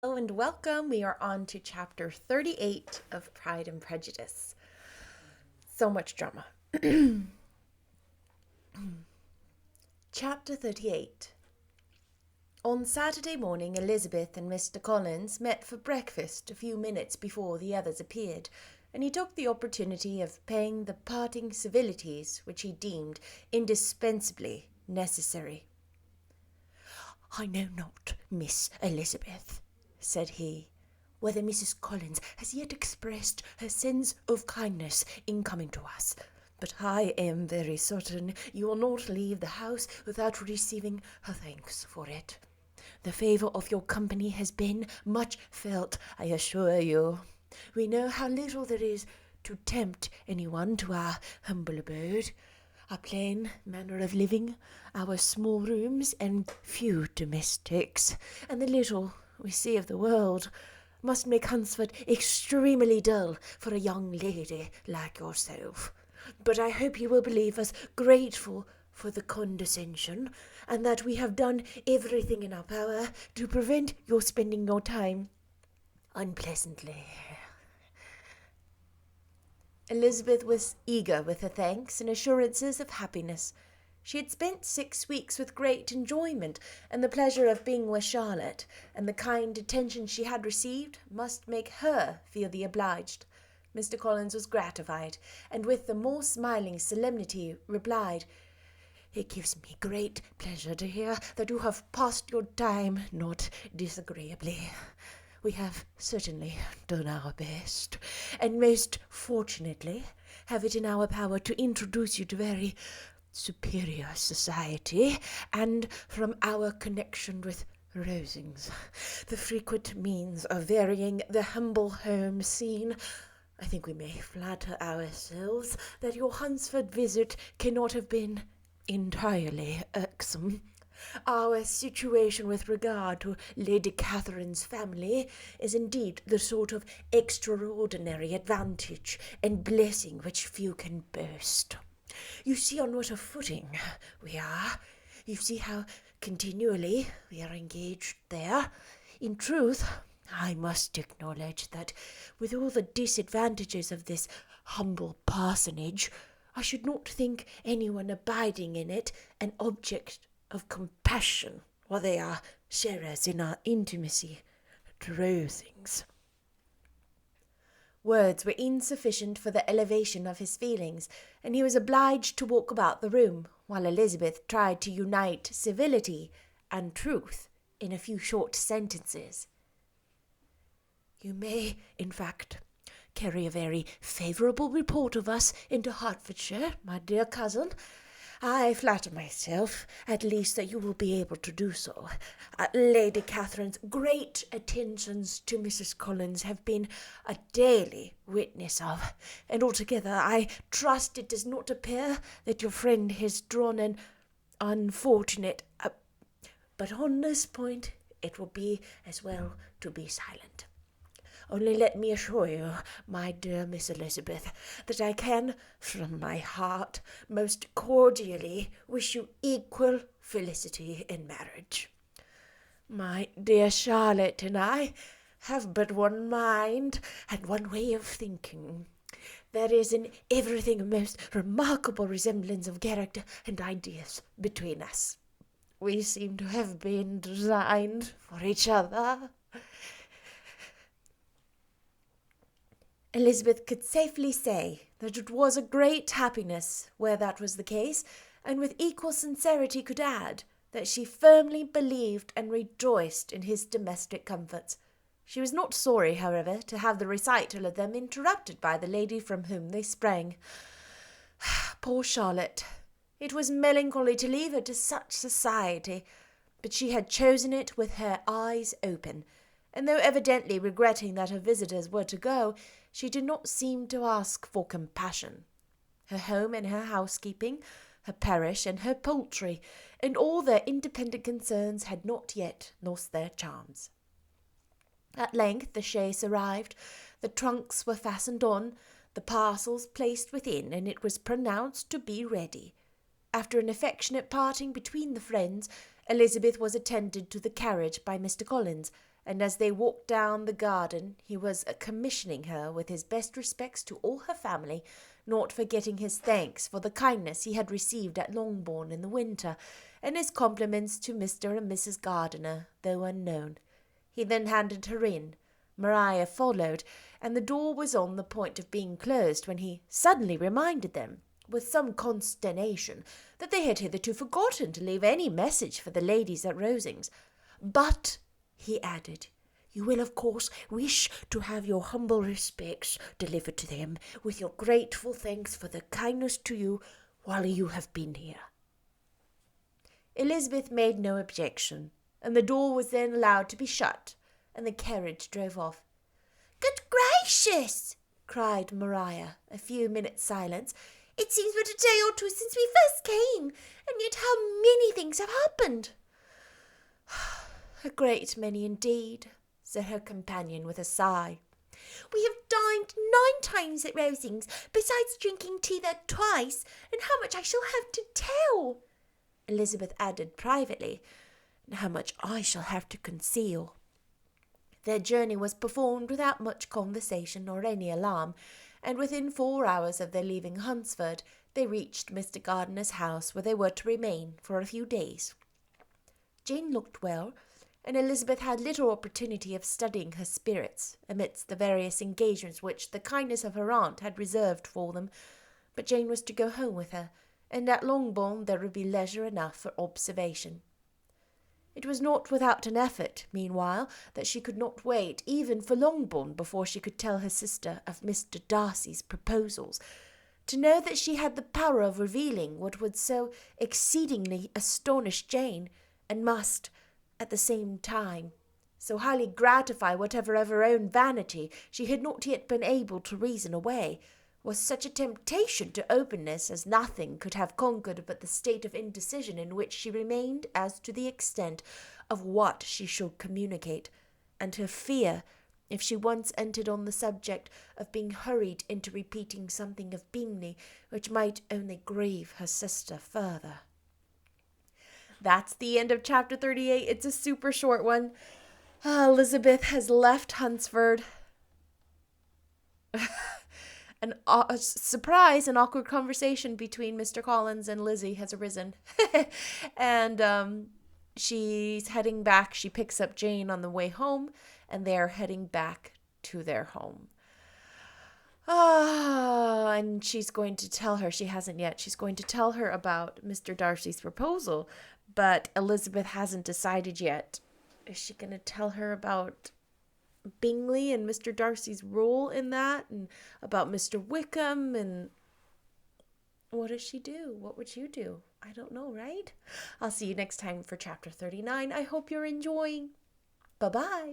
Hello and welcome. We are on to chapter 38 of Pride and Prejudice. So much drama. Chapter 38. On Saturday morning, Elizabeth and Mr. Collins met for breakfast a few minutes before the others appeared, and he took the opportunity of paying the parting civilities which he deemed indispensably necessary. "I know not, Miss Elizabeth," said he, "whether Mrs. Collins has yet expressed her sense of kindness in coming to us, but I am very certain you will not leave the house without receiving her thanks for it. The favour of your company has been much felt, I assure you. We know how little there is to tempt anyone to our humble abode. Our plain manner of living, our small rooms and few domestics, and the little we see of the world, must make Hunsford extremely dull for a young lady like yourself. But I hope you will believe us grateful for the condescension, and that we have done everything in our power to prevent your spending your time unpleasantly." Elizabeth was eager with her thanks and assurances of happiness. She had spent 6 weeks with great enjoyment, and the pleasure of being with Charlotte, and the kind attention she had received, must make her feel the obliged. Mr. Collins was gratified, and with the more smiling solemnity replied, "It gives me great pleasure to hear that you have passed your time not disagreeably. We have certainly done our best, and most fortunately have it in our power to introduce you to very superior society, and from our connection with Rosings, the frequent means of varying the humble home scene, I think we may flatter ourselves that your Hunsford visit cannot have been entirely irksome. Our situation with regard to Lady Catherine's family is indeed the sort of extraordinary advantage and blessing which few can boast. You see on what a footing we are. You see how continually we are engaged there. In truth, I must acknowledge that with all the disadvantages of this humble parsonage, I should not think anyone abiding in it an object of compassion, while they are sharers in our intimacy to Rosings." Words were insufficient for the elevation of his feelings, and he was obliged to walk about the room, while Elizabeth tried to unite civility and truth in a few short sentences. "You may, in fact, carry a very favourable report of us into Hertfordshire, my dear cousin. I flatter myself, at least, that you will be able to do so. Lady Catherine's great attentions to Mrs. Collins have been a daily witness of, and altogether I trust it does not appear that your friend has drawn an unfortunate... but on this point it will be as well to be silent. Only let me assure you, my dear Miss Elizabeth, that I can, from my heart, most cordially wish you equal felicity in marriage. My dear Charlotte and I have but one mind and one way of thinking. There is in everything a most remarkable resemblance of character and ideas between us. We seem to have been designed for each other." Elizabeth could safely say that it was a great happiness where that was the case, and with equal sincerity could add that she firmly believed and rejoiced in his domestic comforts. She was not sorry, however, to have the recital of them interrupted by the lady from whom they sprang. Poor Charlotte! It was melancholy to leave her to such society, but she had chosen it with her eyes open, and though evidently regretting that her visitors were to go, she did not seem to ask for compassion. Her home and her housekeeping, her parish and her poultry, and all their independent concerns had not yet lost their charms. At length the chaise arrived, the trunks were fastened on, the parcels placed within, and it was pronounced to be ready. After an affectionate parting between the friends, Elizabeth was attended to the carriage by Mr. Collins, and as they walked down the garden he was commissioning her with his best respects to all her family, not forgetting his thanks for the kindness he had received at Longbourn in the winter, and his compliments to Mr. and Mrs. Gardiner, though unknown. He then handed her in. Maria followed, and the door was on the point of being closed when he suddenly reminded them, with some consternation, that they had hitherto forgotten to leave any message for the ladies at Rosings. "But," he added, "you will of course wish to have your humble respects delivered to them, with your grateful thanks for their kindness to you while you have been here." Elizabeth made no objection, and the door was then allowed to be shut, and the carriage drove off. "Good gracious!" cried Maria, a few minutes' silence. "It seems but a day or two since we first came, and yet how many things have happened!" "A great many indeed," said her companion with a sigh. "We have dined 9 times at Rosings, besides drinking tea there twice, and how much I shall have to tell," Elizabeth added privately, "and how much I shall have to conceal." Their journey was performed without much conversation or any alarm, and within 4 hours of their leaving Hunsford, they reached Mr. Gardiner's house, where they were to remain for a few days. Jane looked well, and Elizabeth had little opportunity of studying her spirits, amidst the various engagements which the kindness of her aunt had reserved for them, but Jane was to go home with her, and at Longbourn there would be leisure enough for observation. It was not without an effort, meanwhile, that she could not wait even for Longbourn before she could tell her sister of Mr. Darcy's proposals. To know that she had the power of revealing what would so exceedingly astonish Jane, and must, at the same time, so highly gratify whatever of her own vanity she had not yet been able to reason away, was such a temptation to openness as nothing could have conquered but the state of indecision in which she remained as to the extent of what she should communicate, and her fear, if she once entered on the subject, of being hurried into repeating something of Bingley which might only grieve her sister further. That's the end of chapter 38. It's a super short one. Elizabeth has left Hunsford. A surprise, an awkward conversation between Mr. Collins and Lizzie has arisen. And she's heading back. She picks up Jane on the way home, and they're heading back to their home. And she's going to tell her, she hasn't yet, she's going to tell her about Mr. Darcy's proposal, but Elizabeth hasn't decided yet. Is she going to tell her about Bingley and Mr. Darcy's role in that, and about Mr. Wickham, and what does she do? What would you do? I don't know, right? I'll see you next time for chapter 39. I hope you're enjoying. Bye-bye.